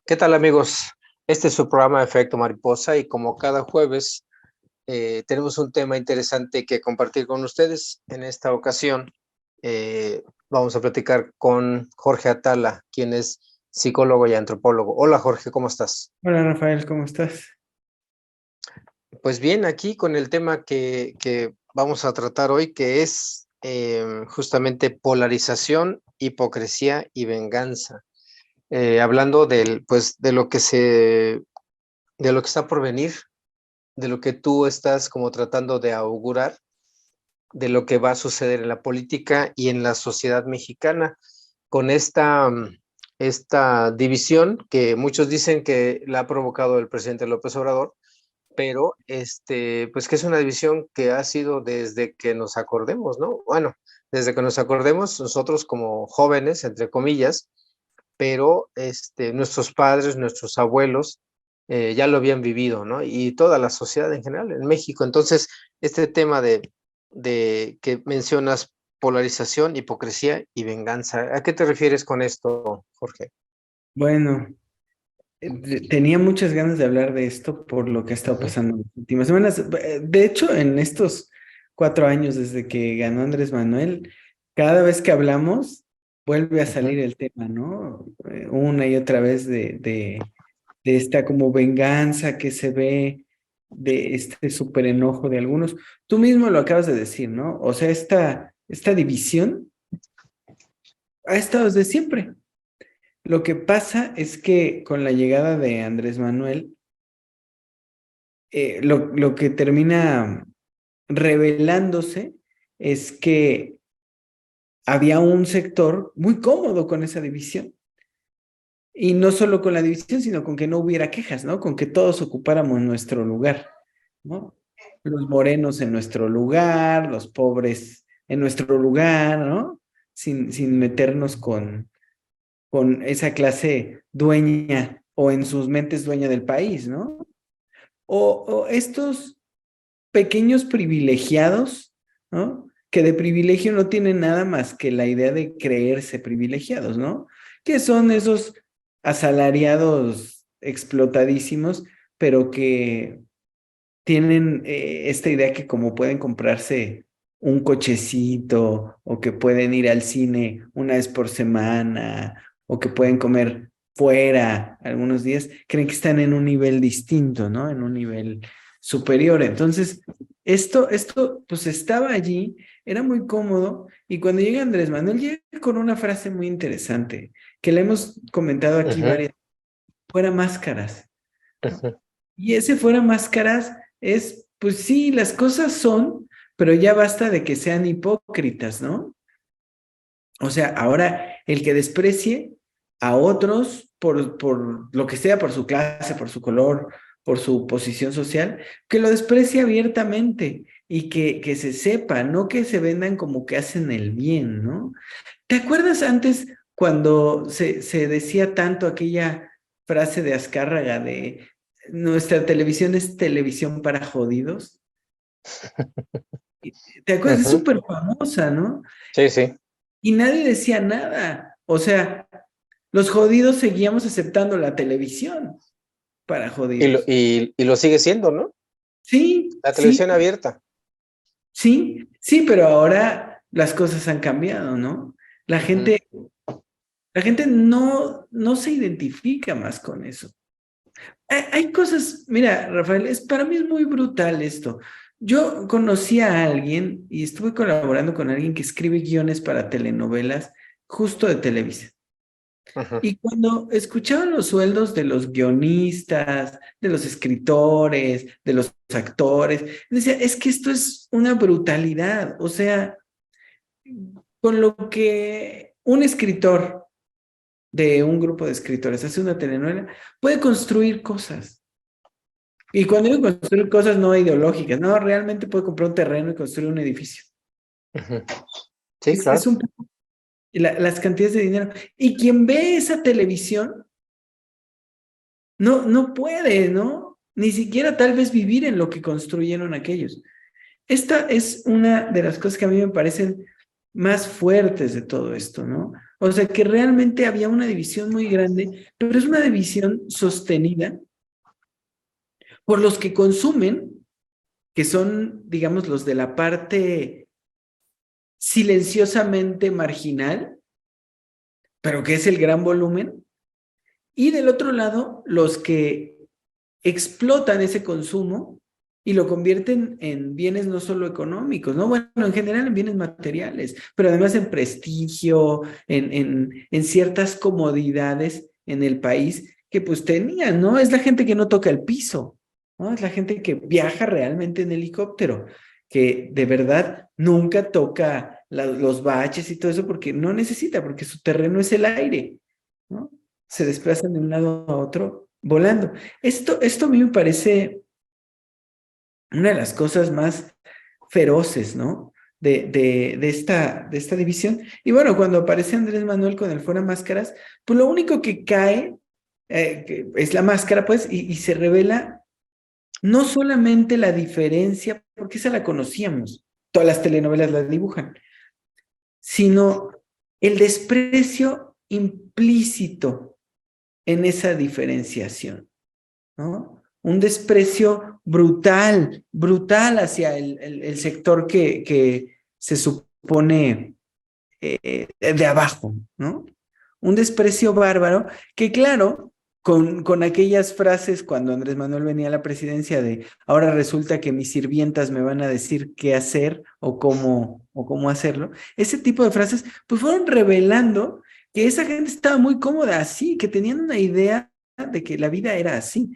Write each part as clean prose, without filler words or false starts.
¿Qué tal, amigos? Este es su programa Efecto Mariposa y como cada jueves tenemos un tema interesante que compartir con ustedes. En esta ocasión vamos a platicar con Jorge Atala, quien es psicólogo y antropólogo. Hola, Jorge, ¿cómo estás? Hola Rafael, ¿cómo estás? Pues bien, aquí con el tema que vamos a tratar hoy, que es justamente polarización, hipocresía y venganza. Hablando pues, de lo que está por venir, de lo que tú estás como tratando de augurar, de lo que va a suceder en la política y en la sociedad mexicana con esta división que muchos dicen que la ha provocado el presidente López Obrador, pero pues que es una división que ha sido desde que nos acordemos, ¿no? Bueno, desde que nos acordemos nosotros como jóvenes, entre comillas, pero nuestros padres, nuestros abuelos ya lo habían vivido, ¿no? Y toda la sociedad en general en México. Entonces, este tema de que mencionas polarización, hipocresía y venganza, ¿a qué te refieres con esto, Jorge? Bueno, tenía muchas ganas de hablar de esto por lo que ha estado Ujú, pasando en las últimas semanas. De hecho, en estos 4 años desde que ganó Andrés Manuel, cada vez que hablamos vuelve a salir ujú. el tema, ¿no? Una y otra vez de esta como venganza que se ve, de este súper enojo de algunos. Tú mismo lo acabas de decir, ¿no? O sea, esta división ha estado desde siempre. Lo que pasa es que con la llegada de Andrés Manuel, lo que termina revelándose es que había un sector muy cómodo con esa división. Y no solo con la división, sino con que no hubiera quejas, ¿no? Con que todos ocupáramos nuestro lugar, ¿no? Los morenos en nuestro lugar, los pobres en nuestro lugar, ¿no? Sin meternos con esa clase dueña o en sus mentes dueña del país, ¿no? O estos pequeños privilegiados, ¿no? Que de privilegio no tienen nada más que la idea de creerse privilegiados, ¿no? Que son esos asalariados explotadísimos, pero que tienen esta idea que como pueden comprarse un cochecito o que pueden ir al cine una vez por semana o que pueden comer fuera algunos días, creen que están en un nivel distinto, ¿no? En un nivel superior. Entonces, esto pues estaba allí, era muy cómodo y cuando llega Andrés Manuel llega con una frase muy interesante que le hemos comentado aquí Ujú, varias, fuera máscaras, ¿no? ujú. Y ese fuera máscaras es, pues sí, las cosas son, pero ya basta de que sean hipócritas, ¿no? O sea, ahora el que desprecie a otros por lo que sea, por su clase, por su color, por su posición social, que lo desprecie abiertamente y que se sepa, no que se vendan como que hacen el bien, ¿no? ¿Te acuerdas antes cuando se decía tanto aquella frase de Azcárraga de nuestra televisión es televisión para jodidos? ¿Te acuerdas? Es Ujú. súper famosa, ¿no? Sí, sí. Y nadie decía nada. O sea, los jodidos seguíamos aceptando la televisión para jodidos. Y lo sigue siendo, ¿no? Sí, La sí, televisión abierta. sí, sí, pero ahora las cosas han cambiado, ¿no? La Ujú, gente, la gente no se identifica más con eso. Hay cosas, mira, Rafael, para mí es muy brutal esto. Yo conocí a alguien y estuve colaborando con alguien que escribe guiones para telenovelas justo de Televisa. ujú. Y cuando escuchaba los sueldos de los guionistas, de los escritores, de los actores, decía, es que esto es una brutalidad. O sea, con lo que un escritor de un grupo de escritores hace una telenovela, puede construir cosas. Y cuando digo construir cosas no ideológicas, no, realmente puede comprar un terreno y construir un edificio. Ujú. Sí, Es claro. un las cantidades de dinero. Y quien ve esa televisión no puede, ¿no? Ni siquiera tal vez vivir en lo que construyeron aquellos. Esta es una de las cosas que a mí me parecen más fuertes de todo esto, ¿no? O sea que realmente había una división muy grande, pero es una división sostenida por los que consumen, que son, digamos, los de la parte silenciosamente marginal, pero que es el gran volumen, y del otro lado, los que explotan ese consumo y lo convierten en bienes no solo económicos, ¿no? Bueno, en general en bienes materiales, pero además en prestigio, en ciertas comodidades en el país que pues tenían, ¿no? Es la gente que no toca el piso, ¿no? Es la gente que viaja realmente en helicóptero, que de verdad nunca toca los baches y todo eso porque no necesita, porque su terreno es el aire, ¿no? Se desplazan de un lado a otro volando. Esto a mí me parece una de las cosas más feroces, ¿no? De esta división. Y bueno, cuando aparece Andrés Manuel con el fuera máscaras, pues lo único que cae que es la máscara, pues, y se revela no solamente la diferencia, porque esa la conocíamos, todas las telenovelas la dibujan, sino el desprecio implícito en esa diferenciación, ¿no? Un desprecio brutal, brutal hacia el sector que se supone de abajo, ¿no? Un desprecio bárbaro que claro, con aquellas frases cuando Andrés Manuel venía a la presidencia de ahora resulta que mis sirvientas me van a decir qué hacer o cómo hacerlo, ese tipo de frases pues fueron revelando que esa gente estaba muy cómoda así, que tenían una idea de que la vida era así.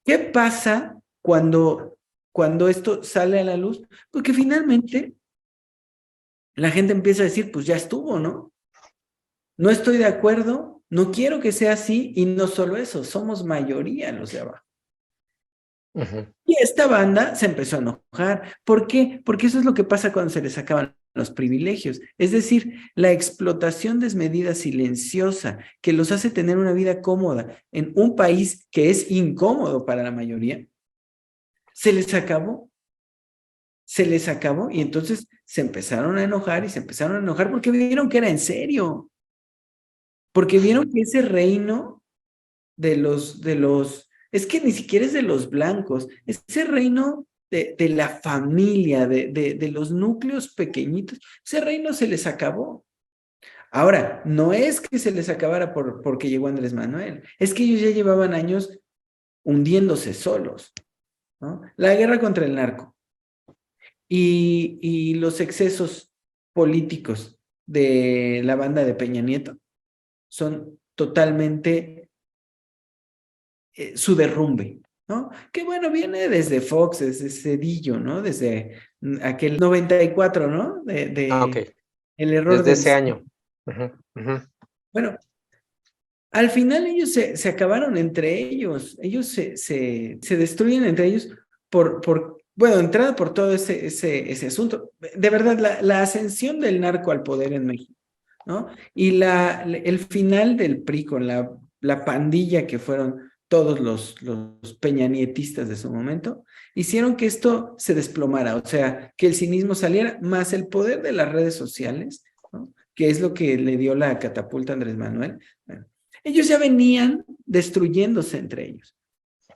¿Qué pasa cuando esto sale a la luz? Porque finalmente la gente empieza a decir, pues ya estuvo, ¿no? No estoy de acuerdo, no quiero que sea así, y no solo eso, somos mayoría los de abajo. Ujú. Y esta banda se empezó a enojar. ¿Por qué? Porque eso es lo que pasa cuando se les acaban los privilegios. Es decir, la explotación desmedida, silenciosa, que los hace tener una vida cómoda en un país que es incómodo para la mayoría, se les acabó. Se les acabó y entonces se empezaron a enojar y se empezaron a enojar porque vieron que era en serio, porque vieron que ese reino es que ni siquiera es de los blancos, ese reino de la familia, de los núcleos pequeñitos, ese reino se les acabó. Ahora, no es que se les acabara porque llegó Andrés Manuel, es que ellos ya llevaban años hundiéndose solos, ¿no? La guerra contra el narco y los excesos políticos de la banda de Peña Nieto son totalmente su derrumbe, ¿no? Que bueno, viene desde Fox, desde Cedillo, ¿no? Desde aquel 94, ¿no? Ah, ok. El error Desde del... ese año. Ujú, ujú. Bueno, al final ellos se acabaron entre ellos se destruyen entre ellos bueno, entrada por todo ese asunto. De verdad, la ascensión del narco al poder en México, ¿no? Y el final del PRI con la pandilla que fueron todos los peñanietistas de su momento, hicieron que esto se desplomara, o sea, que el cinismo saliera, más el poder de las redes sociales, ¿no? Que es lo que le dio la catapulta a Andrés Manuel. Bueno, ellos ya venían destruyéndose entre ellos.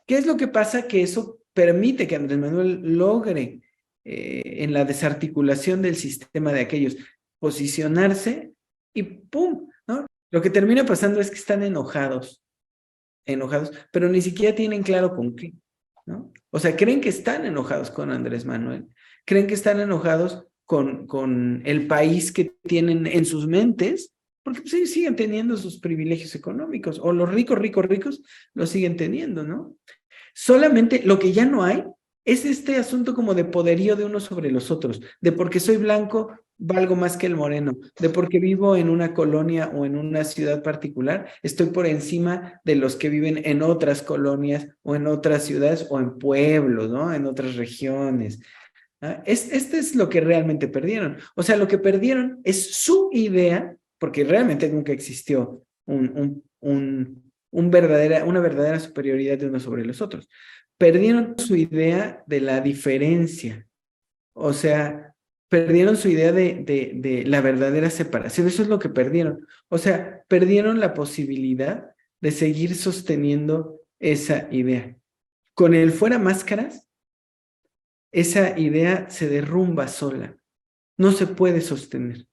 ¿Qué es lo que pasa? Que eso permite que Andrés Manuel logre en la desarticulación del sistema de aquellos posicionarse y ¡pum! ¿No? Lo que termina pasando es que están enojados, pero ni siquiera tienen claro con qué, ¿no? O sea, creen que están enojados con Andrés Manuel, creen que están enojados con el país que tienen en sus mentes, porque pues ellos siguen teniendo sus privilegios económicos, o los ricos, ricos, ricos, los siguen teniendo, ¿no? Solamente lo que ya no hay es este asunto como de poderío de unos sobre los otros, de porque soy blanco, valgo más que el moreno, de porque vivo en una colonia o en una ciudad particular, estoy por encima de los que viven en otras colonias o en otras ciudades o en pueblos, ¿no? En otras regiones. ¿Ah? Este es lo que realmente perdieron. O sea, lo que perdieron es su idea, porque realmente nunca existió una verdadera superioridad de unos sobre los otros. Perdieron su idea de la diferencia. O sea, perdieron su idea de la verdadera separación. Eso es lo que perdieron. O sea, perdieron la posibilidad de seguir sosteniendo esa idea. Con el fuera máscaras, esa idea se derrumba sola. No se puede sostener.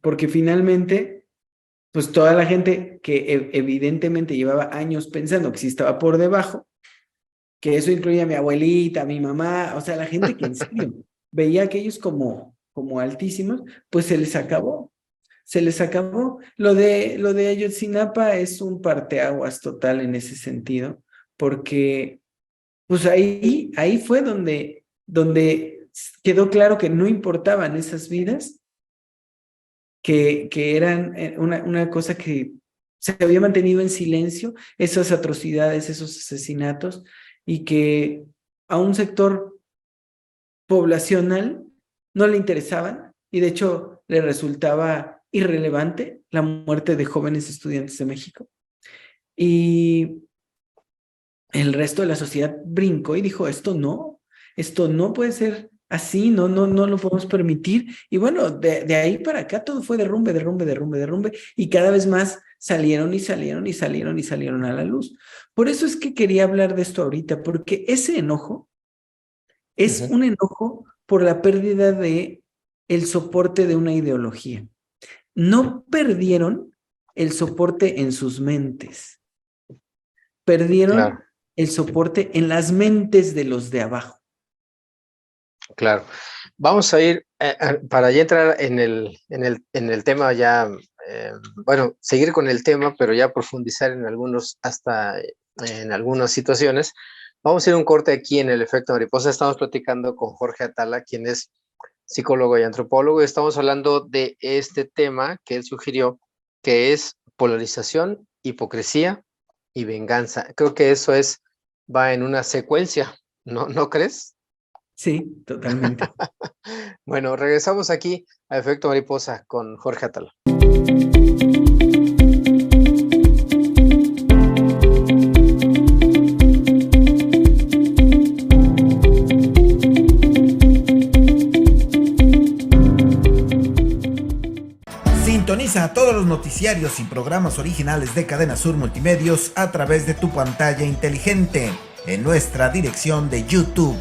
Porque finalmente, pues toda la gente que evidentemente llevaba años pensando que sí estaba por debajo, que eso incluía a mi abuelita, a mi mamá, o sea, la gente que en serio veía a aquellos como altísimos, pues se les acabó. Lo de Ayotzinapa es un parteaguas total en ese sentido, porque pues ahí fue donde quedó claro que no importaban esas vidas, que eran una cosa que se había mantenido en silencio, esas atrocidades, esos asesinatos, y que a un sector poblacional no le interesaban, y de hecho le resultaba irrelevante la muerte de jóvenes estudiantes de México. Y el resto de la sociedad brincó y dijo, esto no puede ser así, no lo podemos permitir. Y bueno, de ahí para acá todo fue derrumbe, derrumbe, derrumbe, derrumbe, y cada vez más salieron y salieron y salieron y salieron a la luz. Por eso es que quería hablar de esto ahorita, porque ese enojo es un enojo por la pérdida de el soporte de una ideología. No perdieron el soporte en sus mentes, perdieron Claro, el soporte en las mentes de los de abajo. claro. Vamos a ir, para ya entrar en el tema ya, bueno, seguir con el tema, pero ya profundizar en algunos, hasta en algunas situaciones. Vamos a ir a un corte aquí en el efecto mariposa. Estamos platicando con Jorge Atala, quien es psicólogo y antropólogo, y estamos hablando de este tema que él sugirió, que es polarización, hipocresía y venganza. Creo que eso va en una secuencia, ¿no crees? Sí, totalmente. Bueno, regresamos aquí a Efecto Mariposa con Jorge Atala. Sintoniza todos los noticiarios y programas originales de Cadena Sur Multimedios a través de tu pantalla inteligente en nuestra dirección de YouTube.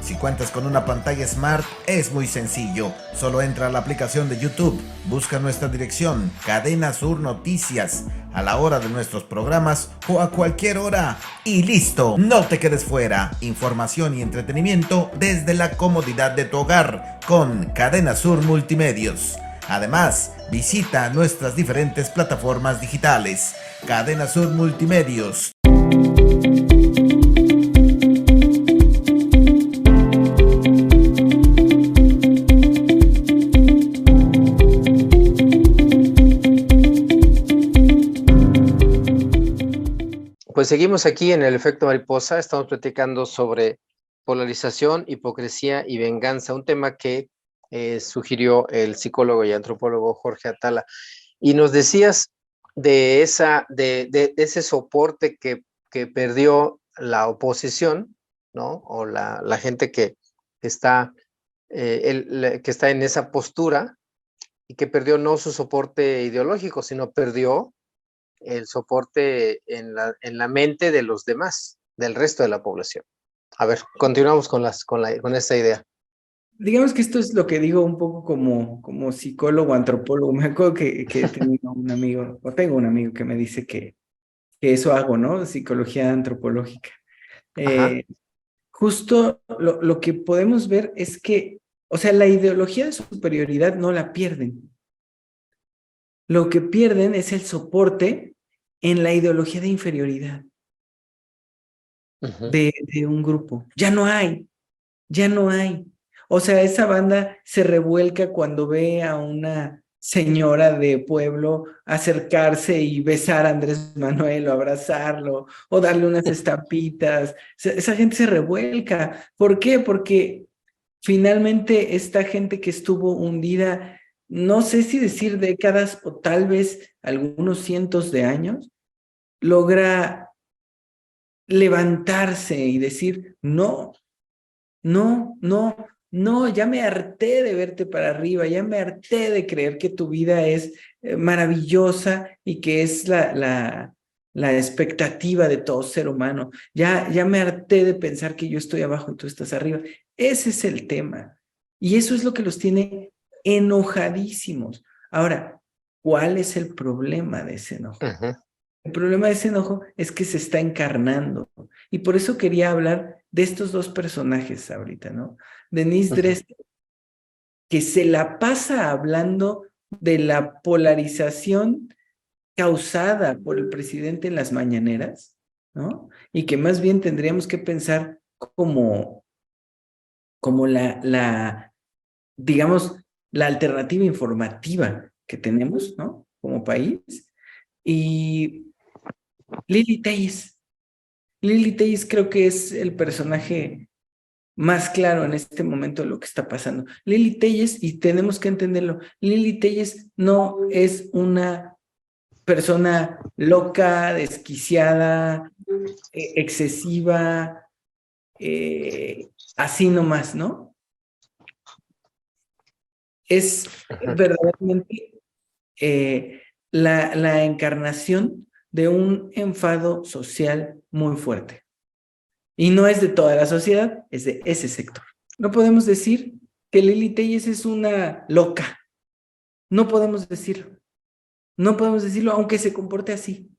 Si cuentas con una pantalla Smart, es muy sencillo. Solo entra a la aplicación de YouTube, busca nuestra dirección, Cadena Sur Noticias, a la hora de nuestros programas o a cualquier hora. Y listo, no te quedes fuera. Información y entretenimiento desde la comodidad de tu hogar con Cadena Sur Multimedios. Además, visita nuestras diferentes plataformas digitales. Cadena Sur Multimedios. Pues seguimos aquí en el efecto mariposa. Estamos platicando sobre polarización, hipocresía y venganza, un tema que sugirió el psicólogo y antropólogo Jorge Atala. Y nos decías de ese soporte que perdió la oposición, ¿no? O la gente que está, que está en esa postura, y que perdió no su soporte ideológico, sino perdió el soporte en la mente de los demás, del resto de la población. A ver, continuamos con esta idea. Digamos que esto es lo que digo un poco como psicólogo, antropólogo. Me acuerdo que tengo un amigo, o tengo un amigo que me dice que eso hago, ¿no? Psicología antropológica. Ajá. Justo lo que podemos ver es que, o sea, la ideología de superioridad no la pierden. Lo que pierden es el soporte en la ideología de inferioridad Uh-huh. de un grupo. Ya no hay. O sea, esa banda se revuelca cuando ve a una señora de pueblo acercarse y besar a Andrés Manuel o abrazarlo o darle unas estampitas. Esa gente se revuelca. ¿Por qué? Porque finalmente esta gente que estuvo hundida, no sé si decir décadas o tal vez algunos cientos de años, logra levantarse y decir, no, no, no, No, ya me harté de verte para arriba, ya me harté de creer que tu vida es maravillosa y que es la expectativa de todo ser humano. Ya me harté de pensar que yo estoy abajo y tú estás arriba. Ese es el tema. Y eso es lo que los tiene enojadísimos. Ahora, ¿cuál es el problema de ese enojo? Ujú. El problema de ese enojo es que se está encarnando. Y por eso quería hablar de estos dos personajes ahorita, ¿no? Denise Ujú. Dresser, que se la pasa hablando de la polarización causada por el presidente en las mañaneras, ¿no? Y que más bien tendríamos que pensar como, como digamos, la alternativa informativa que tenemos, ¿no? Como país. Y Lili Telles. Lili Telles creo que es el personaje más claro en este momento de lo que está pasando. Lili Telles, y tenemos que entenderlo, Lili Telles no es una persona loca, desquiciada, excesiva, así nomás, ¿no? Es Ujú. verdaderamente la encarnación de un enfado social muy fuerte. Y no es de toda la sociedad, es de ese sector. No podemos decir que Lili Telles es una loca. No podemos decirlo. No podemos decirlo, aunque se comporte así.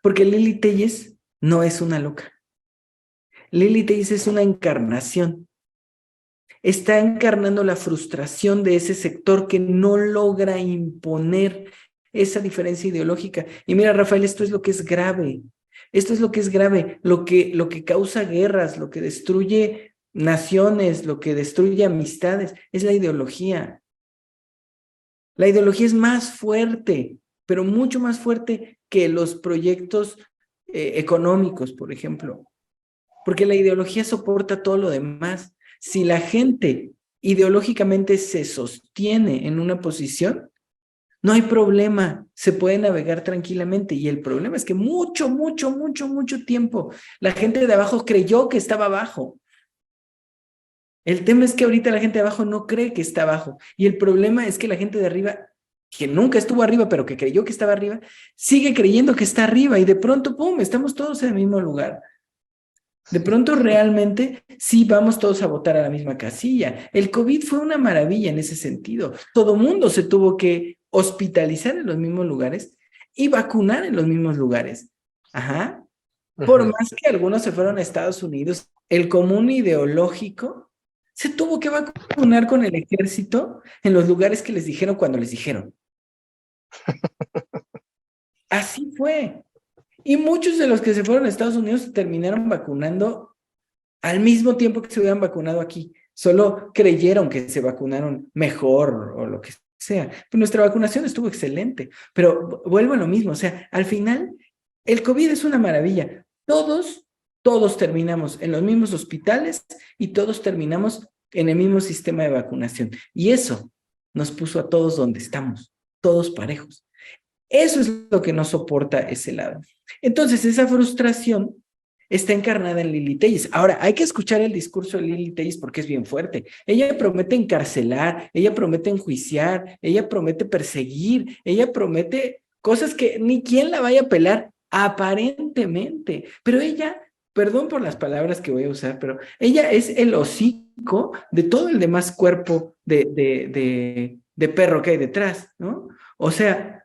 Porque Lili Telles no es una loca. Lili Telles es una encarnación. Está encarnando la frustración de ese sector que no logra imponer esa diferencia ideológica. Y mira, Rafael, esto es lo que es grave. Esto es lo que es grave, lo que causa guerras, lo que destruye naciones, lo que destruye amistades, es la ideología. La ideología es más fuerte, pero mucho más fuerte que los proyectos económicos, por ejemplo, porque la ideología soporta todo lo demás. Si la gente ideológicamente se sostiene en una posición, no hay problema, se puede navegar tranquilamente. Y el problema es que mucho tiempo la gente de abajo creyó que estaba abajo. El tema es que ahorita la gente de abajo no cree que está abajo. Y el problema es que la gente de arriba, que nunca estuvo arriba, pero que creyó que estaba arriba, sigue creyendo que está arriba. Y de pronto, ¡pum!, estamos todos en el mismo lugar. De pronto realmente sí vamos todos a votar a la misma casilla. El COVID fue una maravilla en ese sentido. Todo mundo se tuvo que hospitalizar en los mismos lugares y vacunar en los mismos lugares. Ajá. Por Ujú. más que algunos se fueron a Estados Unidos, el común ideológico se tuvo que vacunar con el ejército en los lugares que les dijeron cuando les dijeron. Así fue. Y muchos de los que se fueron a Estados Unidos terminaron vacunando al mismo tiempo que se hubieran vacunado aquí. Solo creyeron que se vacunaron mejor o lo que sea. Pero nuestra vacunación estuvo excelente. Pero vuelvo a lo mismo. O sea, al final, el COVID es una maravilla. Todos terminamos en los mismos hospitales y todos terminamos en el mismo sistema de vacunación. Y eso nos puso a todos donde estamos, todos parejos. Eso es lo que no soporta ese lado. Entonces, esa frustración está encarnada en Lili Telles. Ahora, hay que escuchar el discurso de Lili Telles porque es bien fuerte. Ella promete encarcelar, ella promete enjuiciar, ella promete perseguir, ella promete cosas que ni quien la vaya a pelar, aparentemente. Pero ella, perdón por las palabras que voy a usar, pero ella es el hocico de todo el demás cuerpo de perro que hay detrás, ¿no? O sea,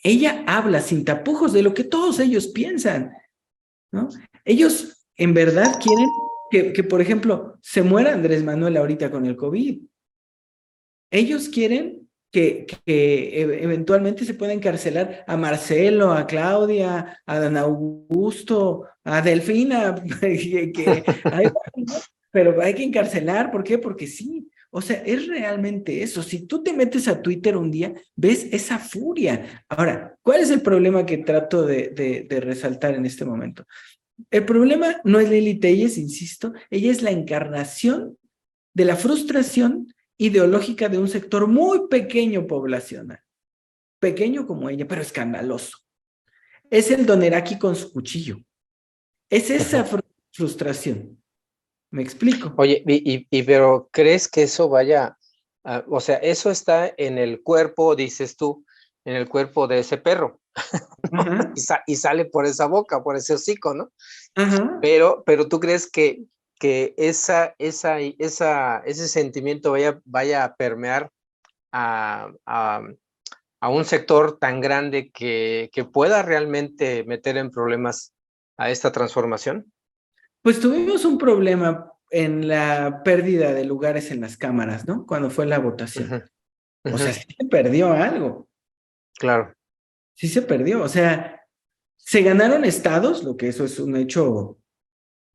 ella habla sin tapujos de lo que todos ellos piensan, ¿no? Ellos en verdad quieren que, por ejemplo, se muera Andrés Manuel ahorita con el COVID. Ellos quieren que eventualmente se pueda encarcelar a Marcelo, a Claudia, a Dan Augusto, a Delfina, pero hay que encarcelar. ¿Por qué? Porque sí. O sea, es realmente eso. Si tú te metes a Twitter un día, ves esa furia. Ahora, ¿cuál es el problema que trato de resaltar en este momento? El problema no es Lili Telles, insisto, ella es la encarnación de la frustración ideológica de un sector muy pequeño poblacional, pequeño como ella, pero escandaloso. Es el Doneraki con su cuchillo. Es esa frustración. ¿Me explico? Oye, pero ¿crees que eso vaya, o sea, eso está en el cuerpo, dices tú, en el cuerpo de ese perro, Ajá, y sale por esa boca, por ese hocico, ¿no? ajá. Pero ¿tú crees que ese sentimiento vaya a permear a, a, a un sector tan grande que pueda realmente meter en problemas a esta transformación? Pues tuvimos un problema en la pérdida de lugares en las cámaras, ¿no? Cuando fue la votación. Ujú, O ujú, sea, sí se perdió algo, claro. sí se perdió. O sea, se ganaron estados, lo que eso es un hecho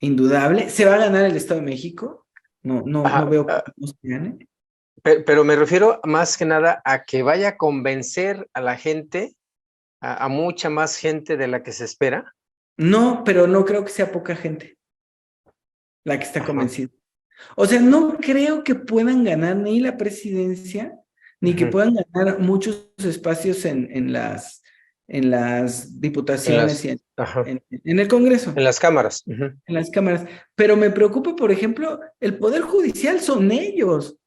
indudable. ¿Se va a ganar el Estado de México? No, no, no Ajá, veo que no se gane. pero me refiero más que nada a que vaya a convencer a la gente, a mucha más gente de la que se espera. No, pero no creo que sea poca gente la que está Ajá, convencida. O sea, no creo que puedan ganar ni la presidencia, ni que ujú. puedan ganar muchos espacios en las En diputaciones y las, ajá, en el Congreso, en las cámaras. Ujú, en las cámaras. Pero me preocupa, por ejemplo, el Poder Judicial son ellos.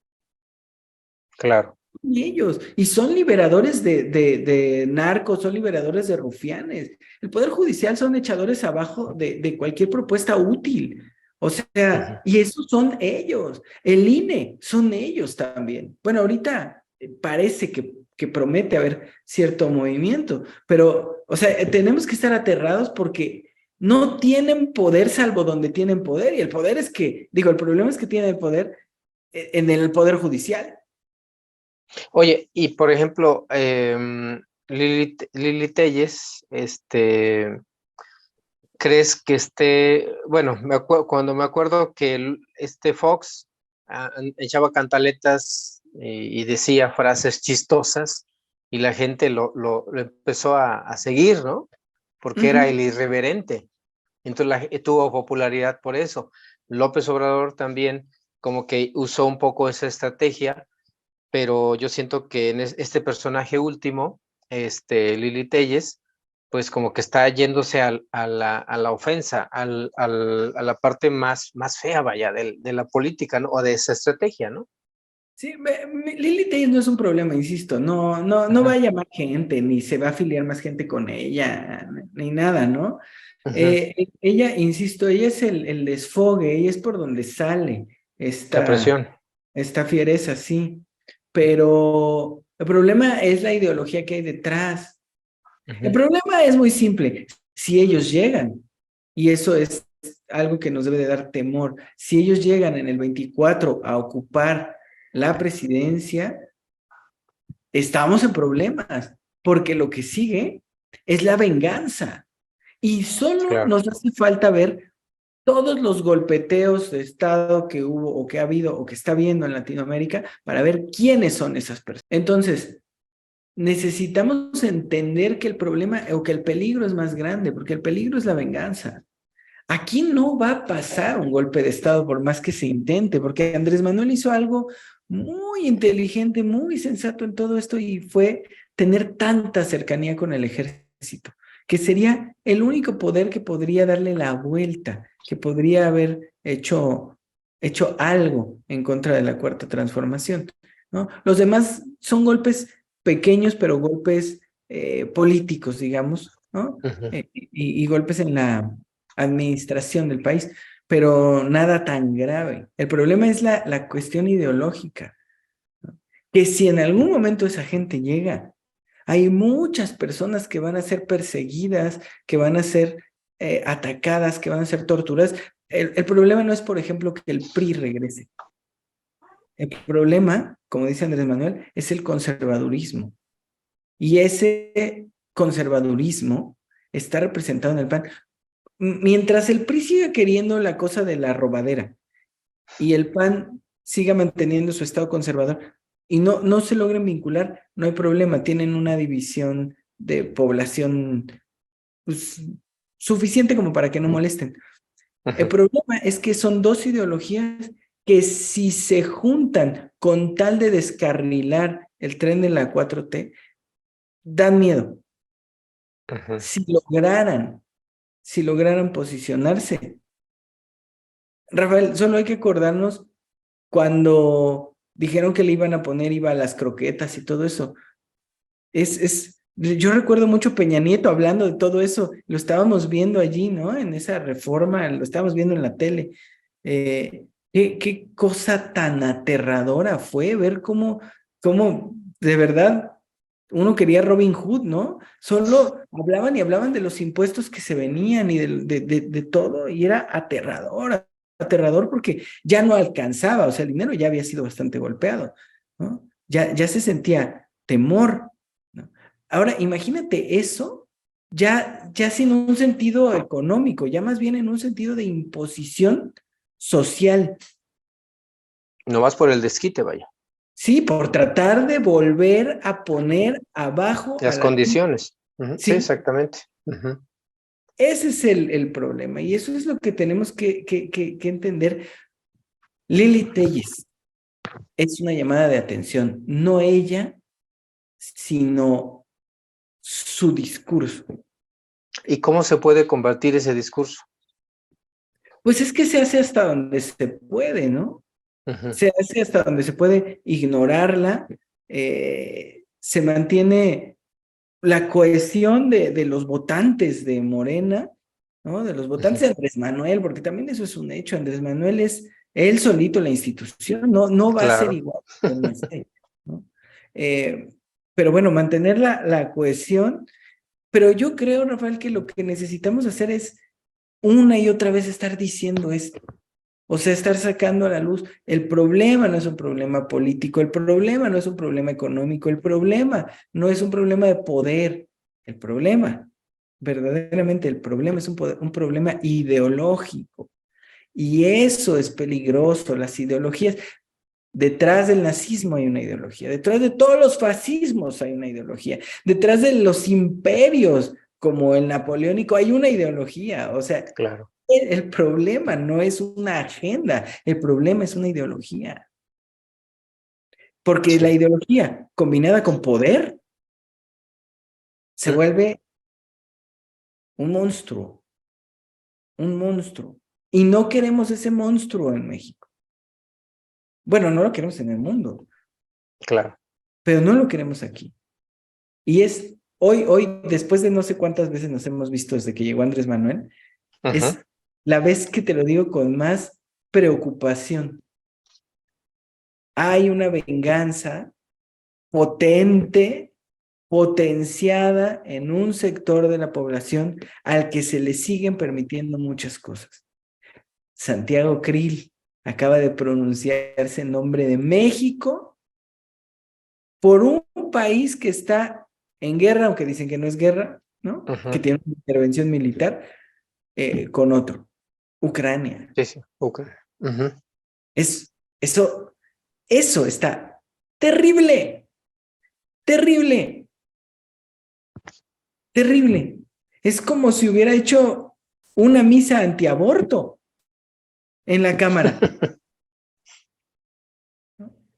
claro. Y ellos, y son liberadores de narcos, son liberadores de rufianes. El Poder Judicial son echadores abajo de cualquier propuesta útil. O Ujú. sea, y esos son ellos. El INE son ellos también. Bueno, ahorita parece que promete haber cierto movimiento, pero, o sea, tenemos que estar aterrados porque no tienen poder salvo donde tienen poder. Y el poder es que, digo, el problema es que tienen el poder en el Poder Judicial. Oye, y por ejemplo, Lili Telles, ¿crees que bueno, cuando me acuerdo que este Fox echaba cantaletas y decía frases chistosas y la gente lo empezó a seguir, ¿no? Porque era Ujú. el irreverente. Entonces tuvo popularidad por eso. López Obrador también como que usó un poco esa estrategia, pero yo siento que en este personaje último, Lili Telles, pues como que está yéndose a la ofensa, a la parte más fea, vaya, de la política, ¿no? O de esa estrategia, ¿no? Sí, Lili Telles no es un problema, insisto, no, no, no va Ujú, a llamar gente, ni se va a afiliar más gente con ella, ni nada, ¿no? ujú. Ella, insisto, ella es el desfogue, ella es por donde sale La esta, presión. esta fiereza, sí, pero el problema es la ideología que hay detrás. El Ujú, problema es muy simple, si ellos llegan, y eso es algo que nos debe de dar temor, si ellos llegan en el 24 a ocupar la presidencia, estamos en problemas, porque lo que sigue es la venganza. Y solo claro. nos hace falta ver todos los golpeteos de Estado que hubo o que ha habido o que está habiendo en Latinoamérica para ver quiénes son esas personas. Entonces, necesitamos entender que el problema o que el peligro es más grande, porque el peligro es la venganza. Aquí no va a pasar un golpe de Estado por más que se intente, porque Andrés Manuel hizo algo muy inteligente, muy sensato en todo esto y fue tener tanta cercanía con el ejército, que sería el único poder que podría darle la vuelta, que podría haber hecho algo en contra de la Cuarta Transformación, ¿no? Los demás son golpes pequeños, pero golpes políticos, digamos, ¿no? Ujú, Y golpes en la administración del país, pero nada tan grave. El problema es la cuestión ideológica, ¿no? Que si en algún momento esa gente llega, hay muchas personas que van a ser perseguidas, que van a ser atacadas, que van a ser torturadas. El problema no es, por ejemplo, que el PRI regrese. El problema, como dice Andrés Manuel, es el conservadurismo. Y ese conservadurismo está representado en el PAN. Mientras el PRI siga queriendo la cosa de la robadera y el PAN siga manteniendo su estado conservador y no se logren vincular, no hay problema, tienen una división de población pues, suficiente como para que no molesten. El ujú. problema es que son dos ideologías que si se juntan con tal de descarrilar el tren de la 4T, dan miedo. Ujú. Si lograran, si lograran posicionarse, Rafael, solo hay que acordarnos cuando dijeron que le iban a poner IVA a las croquetas y todo eso. Yo recuerdo mucho Peña Nieto hablando de todo eso, lo estábamos viendo allí, ¿no? En esa reforma, lo estábamos viendo en la tele. Qué cosa tan aterradora fue ver cómo de verdad uno quería Robin Hood, ¿no? Solo hablaban y hablaban de los impuestos que se venían y de todo, y era aterrador porque ya no alcanzaba, o sea, el dinero ya había sido bastante golpeado, ¿no? Ya se sentía temor, ¿no? Ahora, imagínate eso, ya sin un sentido económico, ya más bien en un sentido de imposición social. No vas por el desquite, vaya. Sí, por tratar de volver a poner abajo a Las la gente. condiciones. Sí, Sí, exactamente. ese es el problema y eso es lo que tenemos que entender. Lili Telles es una llamada de atención, no ella, sino su discurso. ¿Y cómo se puede combatir ese discurso? Pues es que se hace hasta donde se puede, ¿no? Se hace hasta donde se puede ignorarla, se mantiene la cohesión de los votantes de Morena, ¿no? De los votantes de Andrés Manuel, porque también eso es un hecho. Andrés Manuel es él solito la institución, no va a ser Claro. igual que no esté, ¿no? Pero bueno, mantener la cohesión. Pero yo creo, Rafael, que lo que necesitamos hacer es una y otra vez estar diciendo esto. O sea, estar sacando a la luz, el problema no es un problema político, el problema no es un problema económico, el problema no es un problema de poder, el problema, verdaderamente el problema es un problema ideológico. Y eso es peligroso, las ideologías. Detrás del nazismo hay una ideología, detrás de todos los fascismos hay una ideología, detrás de los imperios como el napoleónico hay una ideología, o sea, Claro. el problema no es una agenda, el problema es una ideología. Porque la Sí. ideología combinada con poder se vuelve un monstruo, un monstruo. Y no queremos ese monstruo en México. Bueno, no lo queremos en el mundo, Claro. pero no lo queremos aquí. Y es hoy, después de no sé cuántas veces nos hemos visto desde que llegó Andrés Manuel, es la vez que te lo digo con más preocupación. Hay una venganza potente, potenciada en un sector de la población al que se le siguen permitiendo muchas cosas. Santiago Krill acaba de pronunciarse en nombre de México por un país que está en guerra, aunque dicen que no es guerra, ¿no? Que tiene una intervención militar con otro, Ucrania. Sí, sí. Eso está terrible, terrible. Terrible. Es como si hubiera hecho una misa antiaborto en la Cámara.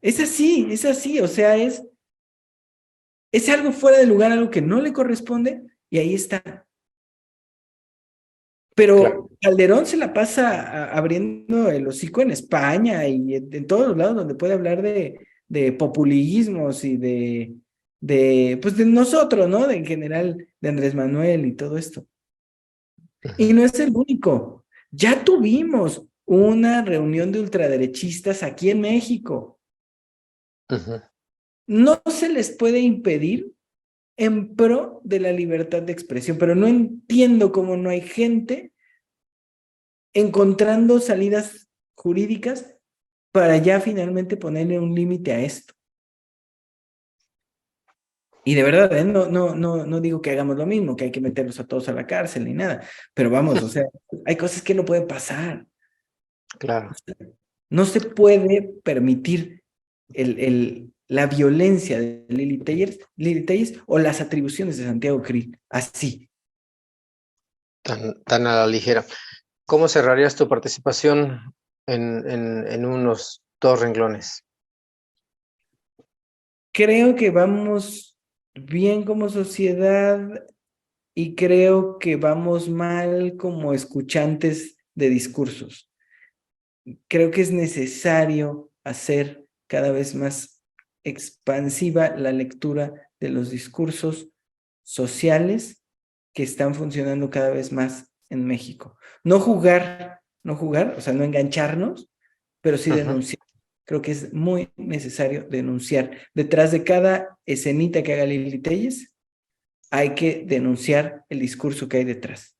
Es así, o sea, es algo fuera de lugar, algo que no le corresponde, y ahí está. Pero Claro. Calderón se la pasa abriendo el hocico en España y en todos los lados donde puede hablar de populismos y pues de nosotros, ¿no? En general, de Andrés Manuel y todo esto. Y no es el único. Ya tuvimos una reunión de ultraderechistas aquí en México. No se les puede impedir en pro de la libertad de expresión, pero no entiendo cómo no hay gente encontrando salidas jurídicas para ya finalmente ponerle un límite a esto. Y de verdad, no digo que hagamos lo mismo, que hay que meterlos a todos a la cárcel ni nada, pero vamos, o sea, hay cosas que no pueden pasar. Claro. No se puede permitir la violencia de Lili Telles o las atribuciones de Santiago Krill, así. Tan a la ligera. ¿Cómo cerrarías tu participación en unos 2 renglones? Creo que vamos bien como sociedad y creo que vamos mal como escuchantes de discursos. creo que es necesario hacer cada vez más expansiva la lectura de los discursos sociales que están funcionando cada vez más en México. No jugar, o sea, no engancharnos, pero sí denunciar. Creo que es muy necesario denunciar. Detrás de cada escenita que haga Lili Téllez, hay que denunciar el discurso que hay detrás.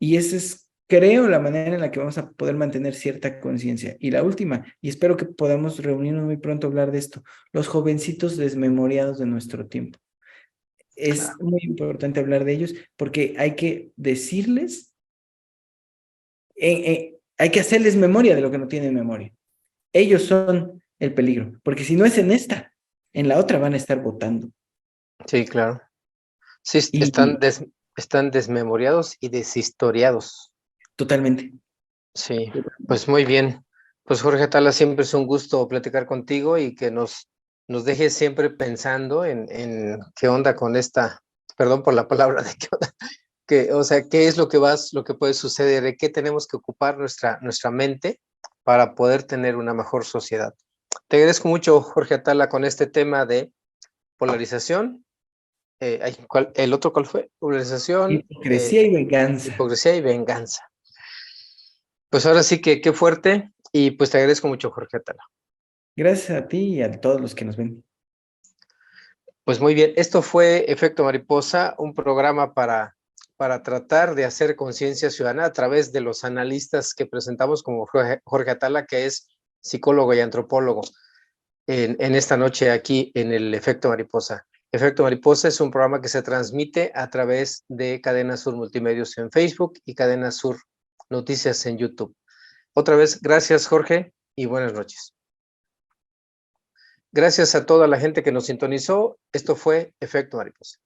Y esa es, creo, la manera en la que vamos a poder mantener cierta conciencia. Y la última, y espero que podamos reunirnos muy pronto a hablar de esto, los jovencitos desmemoriados de nuestro tiempo. Es muy importante hablar de ellos porque hay que decirles, hay que hacerles memoria de lo que no tienen memoria. Ellos son el peligro, porque si no es en esta, en la otra van a estar votando. Sí, claro. Sí, Y están desmemoriados y deshistoriados. totalmente. Sí, pues muy bien. Pues Jorge Atala, siempre es un gusto platicar contigo y que nos dejes siempre pensando en qué onda con esta, perdón por la palabra, de qué onda, o sea, qué es lo que puede suceder, de qué tenemos que ocupar nuestra mente para poder tener una mejor sociedad. Te agradezco mucho, Jorge Atala, con este tema de polarización. ¿El otro cuál fue? Polarización, Hipocresía y venganza. hipocresía y venganza. Pues ahora sí que qué fuerte, y pues te agradezco mucho, Jorge Atala. Gracias a ti y a todos los que nos ven. Pues muy bien, esto fue Efecto Mariposa, un programa para tratar de hacer conciencia ciudadana a través de los analistas que presentamos, como Jorge Atala, que es psicólogo y antropólogo, en esta noche aquí en el Efecto Mariposa. Efecto Mariposa es un programa que se transmite a través de Cadena Sur Multimedios en Facebook y Cadena Sur Noticias en YouTube. Otra vez, gracias, Jorge, y buenas noches. Gracias a toda la gente que nos sintonizó. Esto fue Efecto Mariposa.